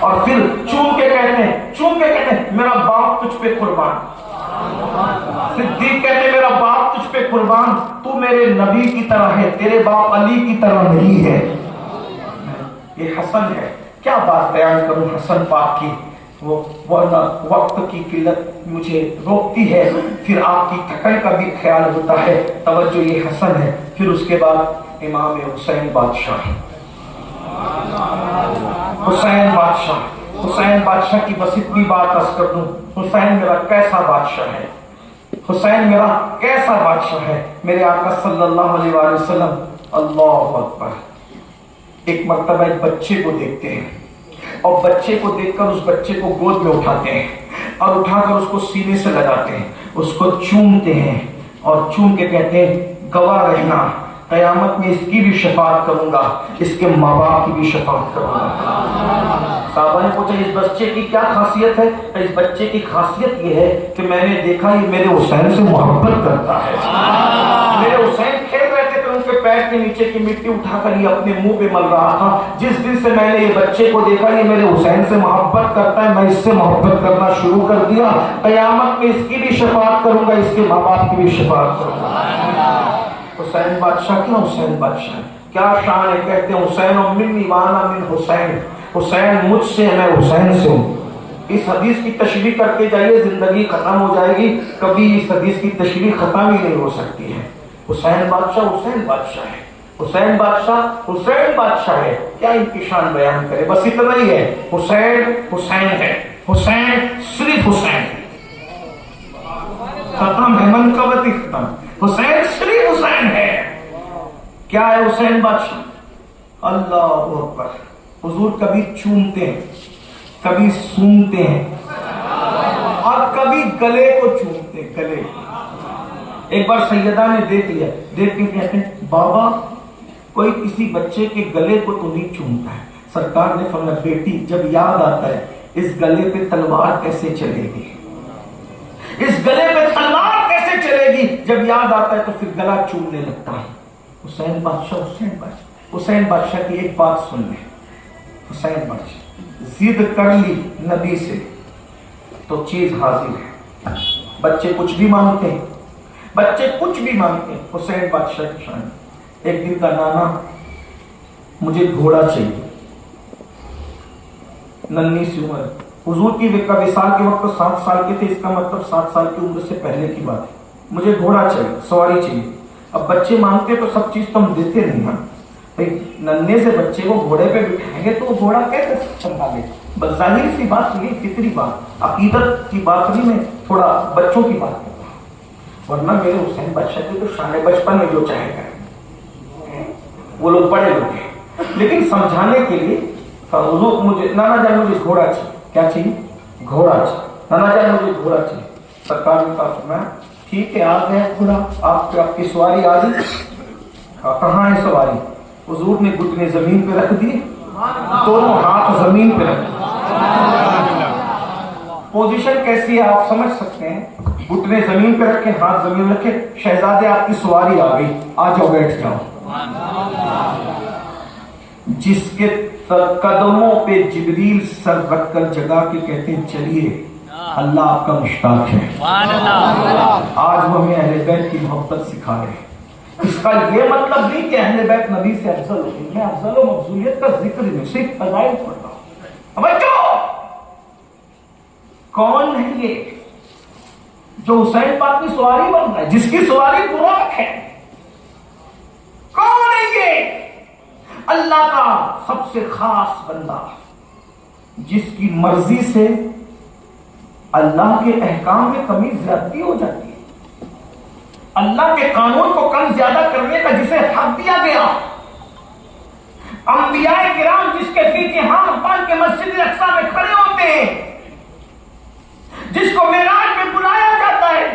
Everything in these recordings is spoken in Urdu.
اور پھر چوم کے کہتے ہیں میرا باپ تجھ پہ قربان. صدیق کہتے میرا باپ تجھ پہ قربان, تو میرے نبی کی طرح ہے, تیرے باپ علی کی طرح نہیں ہے. یہ حسن ہے. کیا بات بیان کروں حسن پاک کی, وہ وقت کی قلت مجھے روکتی ہے. پھر آپ کی تھکن کا بھی خیال ہوتا ہے. توجہ, یہ حسن ہے. پھر اس کے بعد امام حسین بادشاہ. حسین بادشاہ کی بس اتنی بات عرض کر دوں, حسین میرا کیسا بادشاہ ہے, حسین میرا کیسا بادشاہ ہے. میرے آقا صلی اللہ علیہ وآلہ وسلم, اللہ اکبر, ایک مرتبہ ایک بچے کو دیکھتے ہیں اور بچے کو دیکھ کر اس بچے کو گود میں اٹھاتے ہیں اور اٹھا کر اس کو سینے سے لگاتے ہیں, اس کو چومتے ہیں اور چوم کے کہتے ہیں گواہ رہنا قیامت میں اس کی بھی شفاعت کروں گا, اس کے ماں باپ کی بھی شفاعت کروں گا. صحابہ نے پوچھا اس بچے کی کیا خاصیت ہے؟ اس بچے کی خاصیت یہ ہے کہ میں نے دیکھا یہ میرے حسین سے محبت کرتا ہے. میرے حسین کھیل رہے تھے تو ان کے پیر کے نیچے کی مٹی اٹھا کر یہ اپنے منہ پہ مل رہا تھا. جس دن سے میں نے یہ بچے کو دیکھا یہ میرے حسین سے محبت کرتا ہے, میں اس سے محبت کرنا شروع کر دیا. قیامت میں اس کی بھی شفاعت کروں گا, اس کے ماں باپ کی بھی شفاعت کروں گا. حسین بادشاہ کیا حسین بادشاہ کیا شان ہے. کہتے ہیں حسین منی وانا من حسین, حسین مجھ سے میں حسین سے ہوں. اس حدیث کی تشریح کرتے جائیے زندگی ختم ہو جائے گی, کبھی اس حدیث کی تشریح ختم ہی نہیں ہو سکتی ہے. حسین بادشاہ ہے, حسین بادشاہ ہے. کیا ان کی شان بیان کرے, بس اتنا ہی ہے. حسین ہے, حسین صرف حسین, ختم ہے, منقبت ختم. حسین صرف حسین ہے. کیا ہے حسین بادشاہ؟ اللہ اکبر. حضور کبھی چومتے ہیں, کبھی سونگتے ہیں اور کبھی گلے کو چومتے ہیں, گلے. ایک بار سیدہ نے دیکھ لیا, دیکھ کے کہتے ہیں بابا کوئی کسی بچے کے گلے کو تو نہیں چومتا ہے. سرکار نے فرمایا بیٹی جب یاد آتا ہے اس گلے پہ تلوار کیسے چلے گی, اس گلے پہ تلوار کیسے چلے گی, جب یاد آتا ہے تو پھر گلا چومنے لگتا ہے. حسین بادشاہ کی ایک بات سن لیں. حسین بادشاہ ضد کر لی نبی سے تو چیز حاضر ہے. بچے کچھ بھی مانگتے ہیں, حسین بادشاہ کی شان. ایک دن کا نانا مجھے گھوڑا چاہیے, ننھی سی عمر. حضور کی وصال کے وقت 7 سال کے تھے, اس کا مطلب 7 سال کی عمر سے پہلے کی بات ہے. مجھے گھوڑا چاہیے, سواری چاہیے. اب بچے مانگتے تو سب چیز تو ہم دیتے نہیں نا, ننھے سے بچے کو گھوڑے پہ بٹھائیں گے تو وہ گھوڑا کیسے سنبھالے. بس ظاہر سی بات, یہ فطری بات, عقیدت کی بات نہیں, میں تھوڑا بچوں کی بات کرتا ہوں. ورنہ میرے حسین بادشاہ کی تو شان بچپن میں جو چاہے کریں, وہ لوگ بڑے لوگ ہیں. لیکن سمجھانے کے لیے حضور مجھے نانا جان مجھے گھوڑا چاہیے. کیا چاہیے؟ گھوڑا چاہیے. نانا جان مجھے گھوڑا چاہیے. سرکار نے کہا فرمایا ٹھیک ہے, آ گیا گھوڑا, آپ کی سواری آ گئی. کہاں ہے سواری؟ حضور نے گھٹنے زمین پہ رکھ دیے, دونوں ہاتھ زمین پہ رکھ دیے. پوزیشن کیسی ہے آپ سمجھ سکتے ہیں. گھٹنے زمین پہ رکھے, ہاتھ زمین رکھے. شہزادے آپ کی سواری آ گئی, آ جاؤ بیٹھ جاؤ. جس کے قدموں پہ جبریل سر رکھ کر جگا کے کہتے ہیں چلیے اللہ آپ کا مشتاق ہے. آج وہ ہمیں اہل بیت کی محبت سکھا رہے ہیں. اس کا یہ مطلب نہیں کہ اہل بیت نبی سے افضل ہو. میں افضل و مفضولیت کا ذکر نہیں, صرف فضائل پڑھ رہا ہوں. بچوں کون ہے یہ جو حسین پاک کی سواری بن رہا ہے, جس کی سواری براق ہے؟ کون ہے یہ؟ اللہ کا سب سے خاص بندہ, جس کی مرضی سے اللہ کے احکام میں کمی زیادتی ہو جاتی ہے, اللہ کے قانون کو کم زیادہ کرنے کا جسے حق دیا گیا. انبیاء کرام جس کے پیچھے ہاتھ باندھ کے مسجد اقصی میں کھڑے ہوتے ہیں, جس کو معراج میں بلایا جاتا ہے,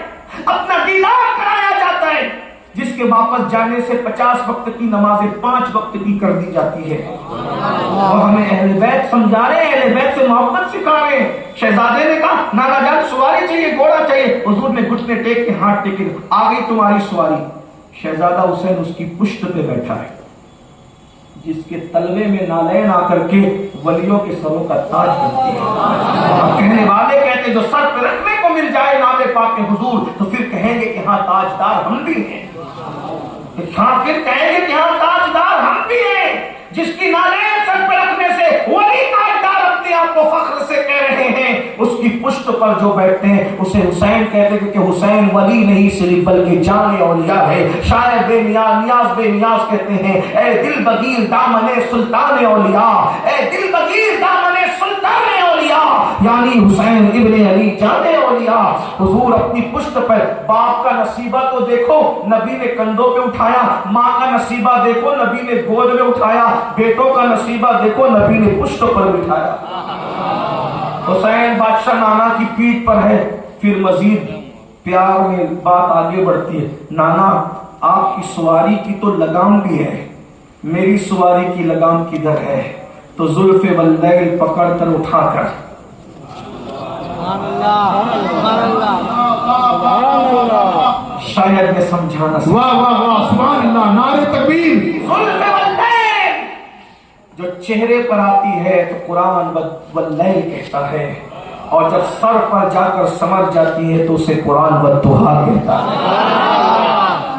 اپنا دیدار کرایا جاتا ہے, جس کے واپس جانے سے 50 وقت کی نمازیں 5 وقت کی کر دی جاتی ہے. اور ہمیں اہل بیت سمجھا رہے ہیں, اہل بیت سے محبت سکھا رہے ہیں. شہزادے نے کہا نانا جان سواری چاہیے, گھوڑا چاہیے. حضور نے گھٹنے ٹیک کے ہاتھ ٹیکے, آ گئی تمہاری سواری. شہزادہ حسین اس کی پشت پہ بیٹھا ہے. جس کے تلوے میں نالین آ کر کے ولیوں کے سروں کا تاج بنتی ہے. اور کہنے والے کہتے جو سر پہ رکھنے کو مل جائے نام پاک حضور تو پھر کہیں گے کہ ہاں تاجدار ہم بھی ہیں. پھر کہیں گے کہ ہاں تاجدار ہم بھی ہیں. جس کی نالین سر پہ رکھنے سے ولی تاجدار اپنے آپ کو فخر سے کہہ رہے ہیں، اس کی پشت پر جو بیٹھتے ہیں اسے حسین کہتے ہیں کہ حسین ولی نہیں صرف بلکہ جان اولیاء ہے. شاعر بے نیاز نیاز بے نیاز کہتے ہیں اے دل بگیر دامن سلطان اولیاء، اے دل بگیر دامن سلطان اولیاء، یعنی حسین ابن علی جان اولیاء. حضور اپنی پشت پر باپ کا نصیبہ تو دیکھو نبی نے کندھوں پہ اٹھایا، ماں کا نصیبہ دیکھو نبی نے گود میں اٹھایا، بیٹوں کا نصیبہ دیکھو نبی نے پشت پر بٹھایا. حسین بادشاہ نانا کی پیٹھ پر ہے. پھر مزید پیار میں بات آگے بڑھتی ہے. نانا آپ کی سواری کی تو لگام بھی ہے، میری سواری کی لگام کدھر ہے؟ تو زلف واللیل پکڑ کر اٹھا کر شاید میں سمجھانا واہ واہ واہ سبحان اللہ، نعرہ تکبیر. زلف واللیل جو چہرے پر آتی ہے تو قرآن واللیل کہتا ہے، اور جب سر پر جا کر سمر جاتی ہے تو اسے قرآن والضحیٰ کہتا ہے.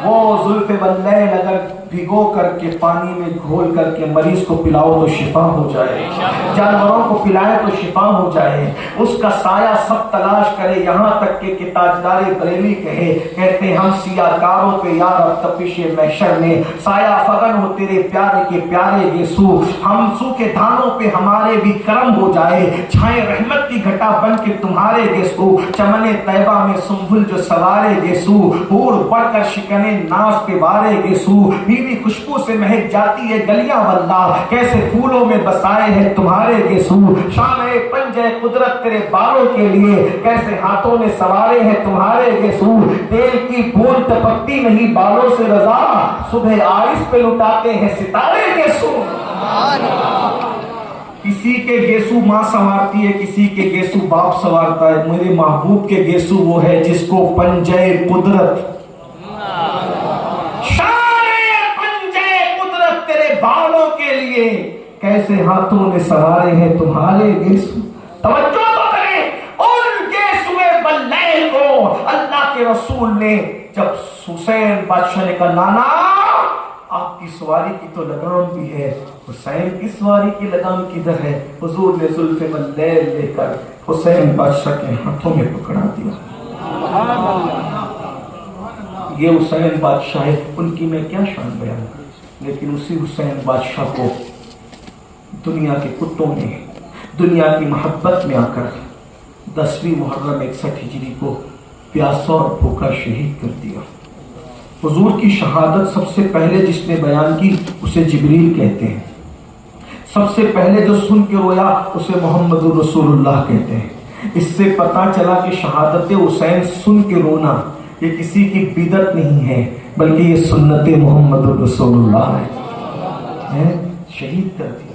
وہ زلف واللیل اگر بھگو کر کے پانی میں گھول کر کے مریض کو پلاؤ تو شفا ہو جائے، جانوروں کو پلائے تو شفا ہو جائے. اس کا سایہ سب تلاش کرے، یہاں تک کہ تاجدار بریلی کہتے ہم سیاہ کاروں پہ یار اب تپش محشر میں سایہ فغن ہو تیرے پیارے کے پیارے گیسو. ہم سو کے دھانوں پہ ہمارے بھی کرم ہو جائے، چھائے رحمت کی گھٹا بن کے تمہارے گیسو. چمن طیبہ میں سنبھل جو سوارے گیسو، حور بڑھ کر شکنے ناز پہ وارے گیسو. بیوی خوشبو سے مہک جاتی ہے گلیاں واللہ، کیسے پھولوں میں بسائے ہیں تمہارے گیسو. شان پنجے قدرت تیرے بالوں کے لیے، کیسے ہاتھوں میں سوارے ہیں تمہارے گیسو. تیل کی بوند ٹپکتی نہیں بالوں سے رضا، صبح عارض پہ لٹاتے ہیں ستارے گیسو. کسی کے گیسو ماں سنوارتی ہے، کسی کے گیسو باپ سنوارتا ہے. میرے محبوب کے گیسو وہ ہے جس کو پنجے قدرت، بالوں کے لیے کیسے ہاتھوں میں سوارے ہیں تمہارے گیسو. توجہ تو کریں ان گیسوئے واللیل کو. اللہ کے رسول نے جب حسین بادشاہ نے کہا نانا آپ کی سواری کی تو لگام بھی ہے، حسین کی سواری کی لگام کدھر ہے؟ حضور نے زلف واللیل لے کر حسین بادشاہ کے ہاتھوں میں پکڑا دیا. یہ حسین بادشاہ ہے، ان کی میں کیا شان بیان کروں. لیکن اسی حسین بادشاہ کو دنیا کے کتوں نے دنیا کی محبت میں آ کر 10ویں محرم 61 ہجری کو پیاسا اور بھوکا شہید کر دیا. حضور کی شہادت سب سے پہلے جس نے بیان کی اسے جبریل کہتے ہیں. سب سے پہلے جو سن کے رویا اسے محمد رسول اللہ کہتے ہیں. اس سے پتہ چلا کہ شہادت حسین سن کے رونا یہ کسی کی بدعت نہیں ہے بلکہ یہ سنت محمد رسول اللہ ہے. شہید کر دیا.